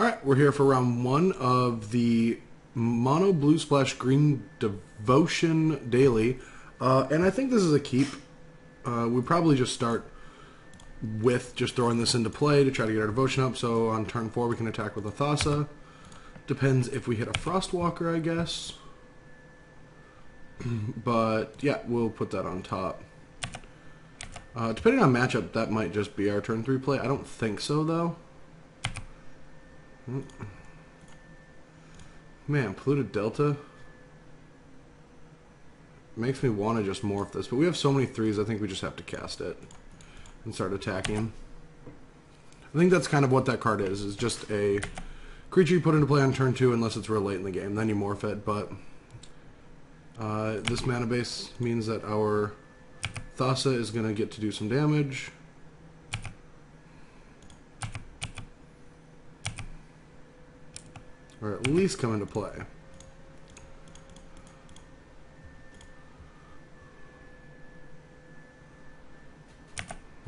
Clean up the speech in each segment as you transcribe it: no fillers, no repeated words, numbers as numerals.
Alright, we're here for round 1 of the Mono Blue Splash Green Devotion Daily. And I think this is a keep. We probably just start with just throwing this into play to try to get our devotion up. So on turn 4 we can attack with a Thassa. Depends if we hit a Frostwalker, I guess. But yeah, we'll put that on top. Depending on matchup, that might just be our turn 3 play. I don't think so, though. Man, polluted delta makes me want to just morph this, but we have so many 3s, I think we just have to cast it and start attacking. I think that's kind of what that card is just a creature you put into play on turn 2 unless it's real late in the game, then you morph it, but this mana base means that our Thassa is going to get to do some damage. Or at least come into play.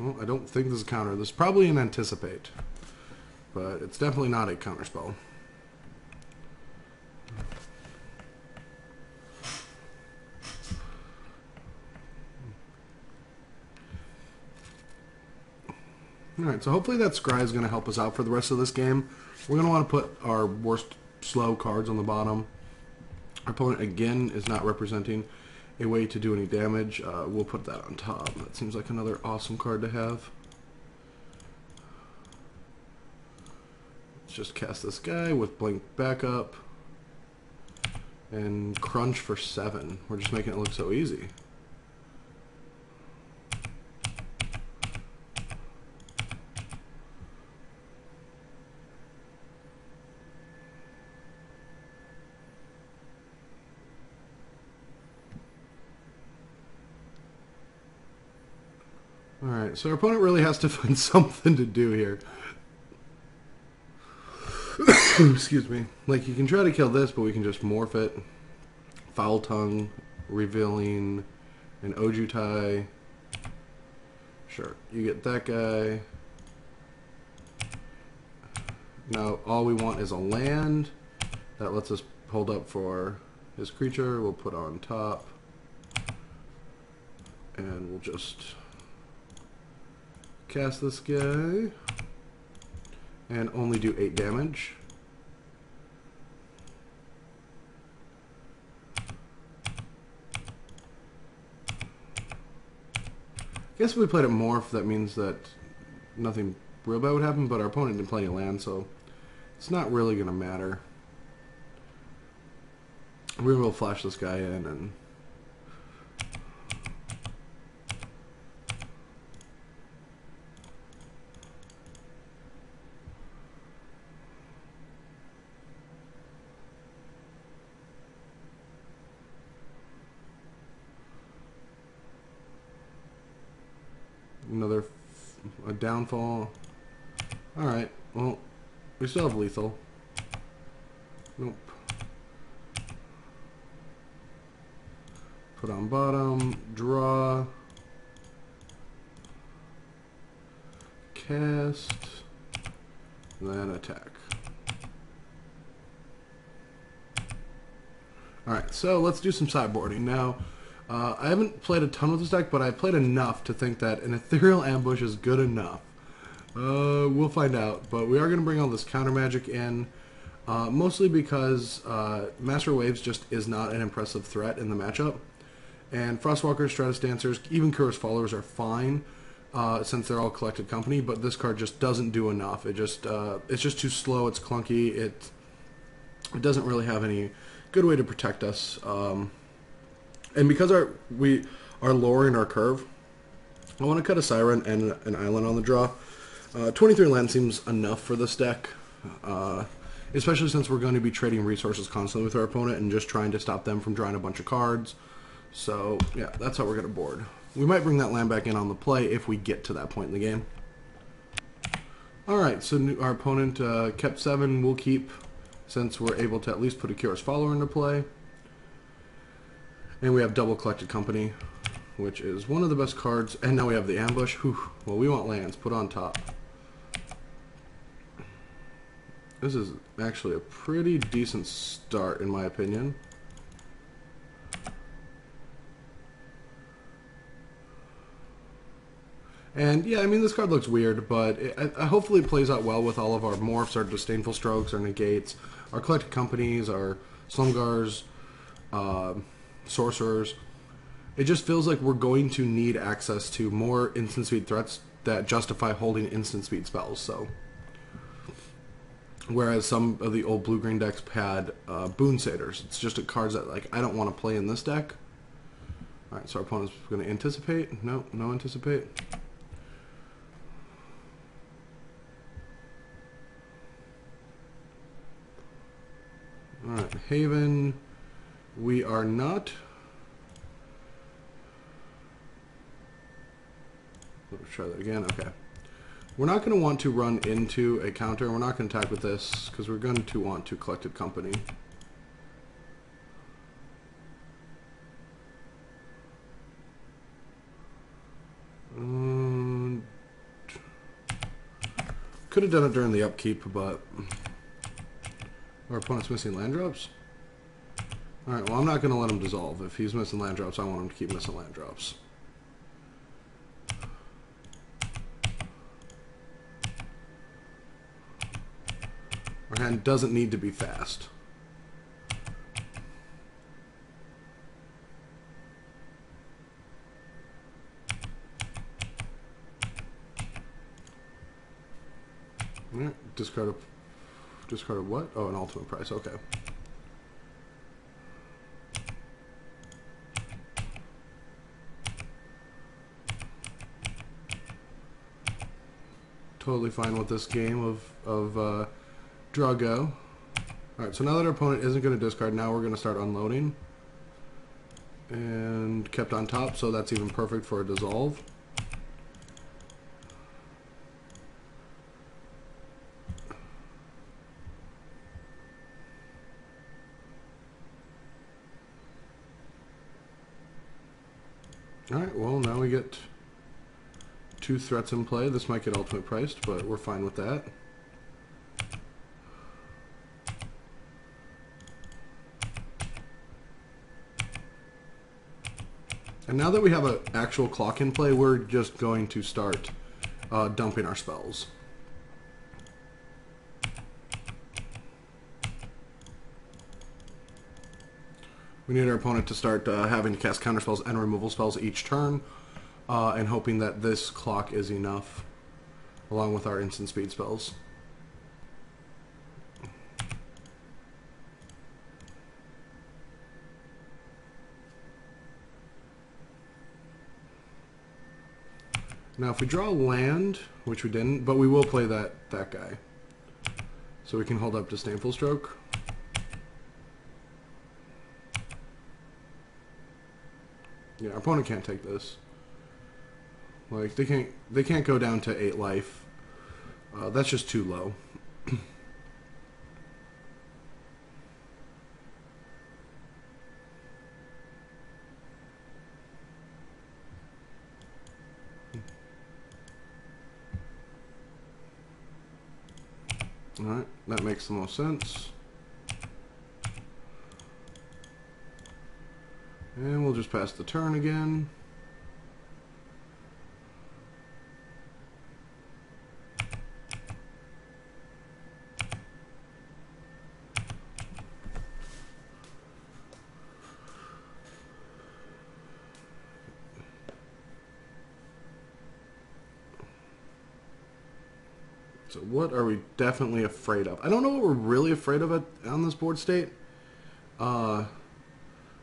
Well, I don't think this is a counter. This is probably an anticipate. But it's definitely not a counter spell. Alright, so hopefully that Scry is going to help us out for the rest of this game. We're going to want to put our worst slow cards on the bottom. Our opponent, again, is not representing a way to do any damage. We'll put that on top. That seems like another awesome card to have. Let's just cast this guy with Blink Backup. And Crunch for 7. We're just making it look so easy. Alright, so our opponent really has to find something to do here. Excuse me. Like, you can try to kill this, but we can just morph it. Foul Tongue, Revealing, and Ojutai. Sure, you get that guy. Now, all we want is a land. That lets us hold up for his creature. We'll put on top. And we'll just cast this guy and only do 8 damage. I guess if we played it morph, that means that nothing real bad would happen, but our opponent didn't play any land, so it's not really going to matter. We will flash this guy in and a downfall. Alright, well, we still have lethal. Nope. Put on bottom, draw, cast, then attack. Alright, so let's do some sideboarding. Now, I haven't played a ton with this deck, but I played enough to think that an Ethereal Ambush is good enough. We'll find out, but we are going to bring all this counter magic in, mostly because Master Waves just is not an impressive threat in the matchup, and Frostwalkers, Stratus Dancers, even Kura's Followers are fine, since they're all collected company, but this card just doesn't do enough. It's just too slow, it's clunky, it doesn't really have any good way to protect us. And because we are lowering our curve, I want to cut a Siren and an Island on the draw. 23 land seems enough for this deck, especially since we're going to be trading resources constantly with our opponent and just trying to stop them from drawing a bunch of cards. So, yeah, that's how we're going to board. We might bring that land back in on the play if we get to that point in the game. Alright, so our opponent kept 7. We'll keep, since we're able to at least put a Kura's Follower into play. And we have double collected company, which is one of the best cards. And now we have the ambush. Whew. Well, we want lands. Put on top. This is actually a pretty decent start, in my opinion. And yeah, I mean, this card looks weird, but hopefully it plays out well with all of our morphs, our disdainful strokes, our negates, our collected companies, our slumgars, sorcerers. It just feels like we're going to need access to more instant speed threats that justify holding instant speed spells. So, whereas some of the old blue-green decks had boon satyrs, it's just a cards that like I don't want to play in this deck. All right, so our opponent's going to anticipate. No anticipate. Alright, Haven, we are not. Let's try that again. Okay. We're not going to want to run into a counter. We're not going to attack with this because we're going to want to collected company. Could have done it during the upkeep, but our opponent's missing land drops. Alright, well, I'm not going to let him dissolve. If he's missing land drops, I want him to keep missing land drops. Our hand doesn't need to be fast. Alright, discard a what? Oh, an ultimate price, okay. Totally fine with this game of Drago. Alright, so now that our opponent isn't going to discard, now we're going to start unloading. And kept on top, so that's even perfect for a dissolve. Alright, well now we get 2 threats in play. This might get ultimate priced, but we're fine with that. And now that we have an actual clock in play, we're just going to start dumping our spells. We need our opponent to start having to cast counter spells and removal spells each turn, and hoping that this clock is enough, along with our instant speed spells. Now if we draw land, which we didn't, but we will play that guy. So we can hold up Disdainful Stroke. Yeah, our opponent can't take this. Like they can't go down to 8 life. That's just too low. Alright, that makes the most sense. And we'll just pass the turn again. So what are we definitely afraid of? I don't know what we're really afraid of on this board state.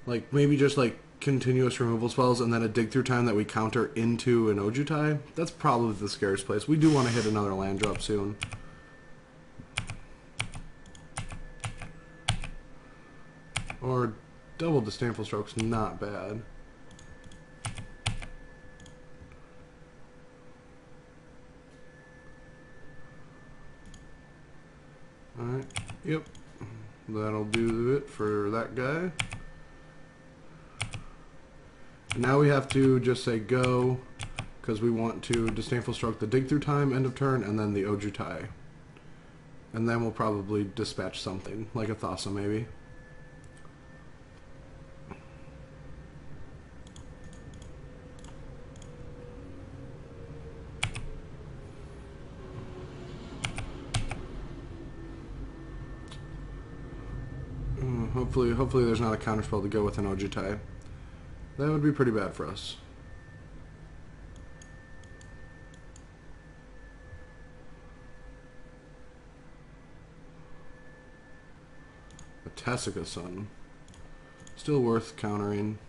Like maybe just like continuous removal spells and then a dig through time that we counter into an Ojutai. That's probably the scariest place. We do want to hit another land drop soon. Or double Disdainful Stroke's not bad. Alright, yep. That'll do it for that guy. Now we have to just say go, because we want to Disdainful Stroke the dig through time, end of turn, and then the Ojutai. And then we'll probably dispatch something, like a Thassa maybe. Hopefully there's not a counterspell to go with an Ojutai. That would be pretty bad for us. A Tessica Sun. Still worth countering.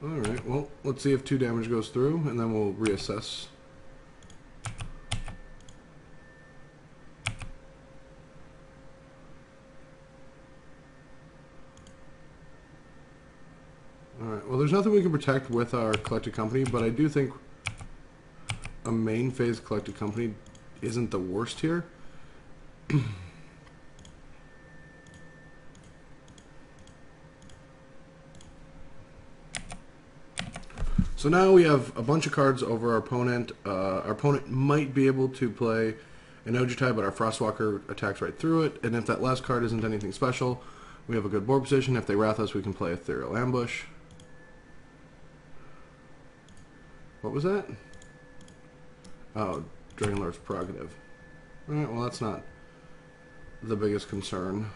Alright, well, let's see if 2 damage goes through, and then we'll reassess. Alright, well, there's nothing we can protect with our Collected Company, but I do think a main phase Collected Company isn't the worst here. So now we have a bunch of cards over our opponent. Our opponent might be able to play an Ojutai, but our Frostwalker attacks right through it. And if that last card isn't anything special, we have a good board position. If they Wrath us, we can play Ethereal Ambush. What was that? Oh, Dragonlord's Prerogative. Alright, well that's not the biggest concern.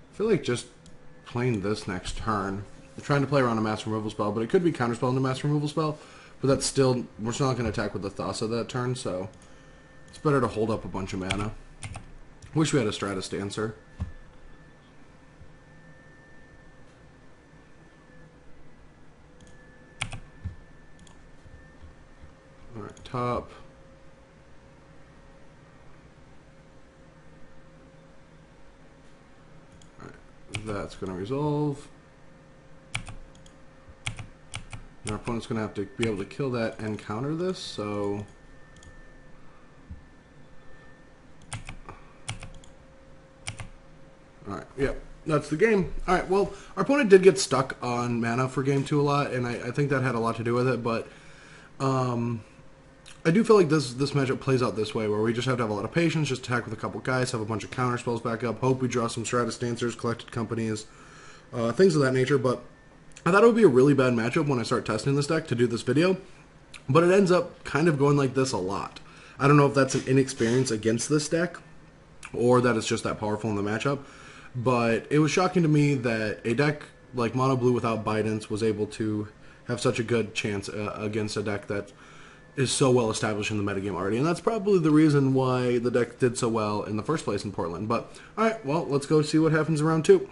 I feel like just playing this next turn. I'm trying to play around a mass removal spell, but it could be counterspell into mass removal spell. But that's still, we're still not going to attack with the Thassa that turn, so it's better to hold up a bunch of mana. Wish we had a Stratus Dancer. Alright, top. That's going to resolve. And our opponent's going to have to be able to kill that and counter this, so... Alright, yep, that's the game. Alright, well, our opponent did get stuck on mana for game 2 a lot, and I think that had a lot to do with it, but... I do feel like this matchup plays out this way, where we just have to have a lot of patience, just attack with a couple guys, have a bunch of counter spells back up, hope we draw some Stratus Dancers, Collected Companies, things of that nature. But I thought it would be a really bad matchup when I start testing this deck to do this video, but it ends up kind of going like this a lot. I don't know if that's an inexperience against this deck, or that it's just that powerful in the matchup, but it was shocking to me that a deck like Mono Blue without Bidance was able to have such a good chance against a deck that is so well established in the metagame already, and that's probably the reason why the deck did so well in the first place in Portland. But, alright, well, let's go see what happens in round 2.